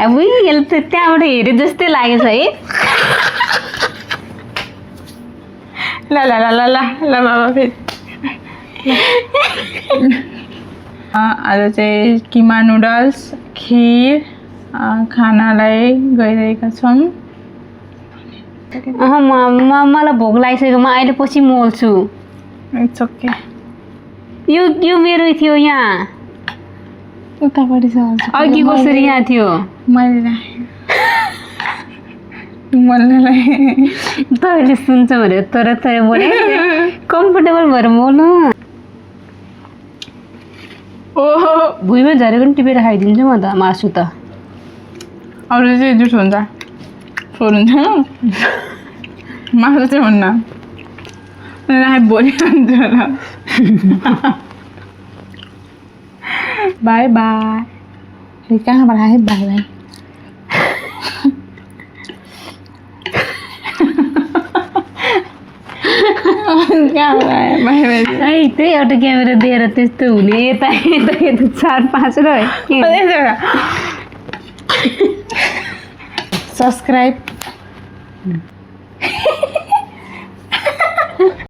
अब यसले त त्यहाँबाट हेरे जस्तै लागेछ है। ल ल ल ल ल ल बाबा फेरि आज चाहिँ किमा नुडल्स खिर खानालाई गइरहेका छौँ। मलाई भोक लागिसक्यो, म अहिले पछि मोल्छु। It's okay. यो मेरो थियो यहाँ उतापट्टि छ अघि कसरी यहाँ थियो मैले राखेँ मोल्नलाई। तपाईँले सुन्छ भने तर बोले कम्फर्टेबल भएर बोल्नु। ओहो भुइँमा झरेको पनि टिपेर खाइदिन्छु म त मासु त। अरू चाहिँ जुठ हुन्छ फोर हुन्छ मासु चाहिँ हुन्न। राखेँ भोलि खान्छु होला। By by. कहाँबाट आयो बाई बाई। कहाँबाट आयो बाई बाई। है त्यही एउटा क्यामेरा दिएर त्यस्तो हुने यता 4-5 र सब्सक्राइब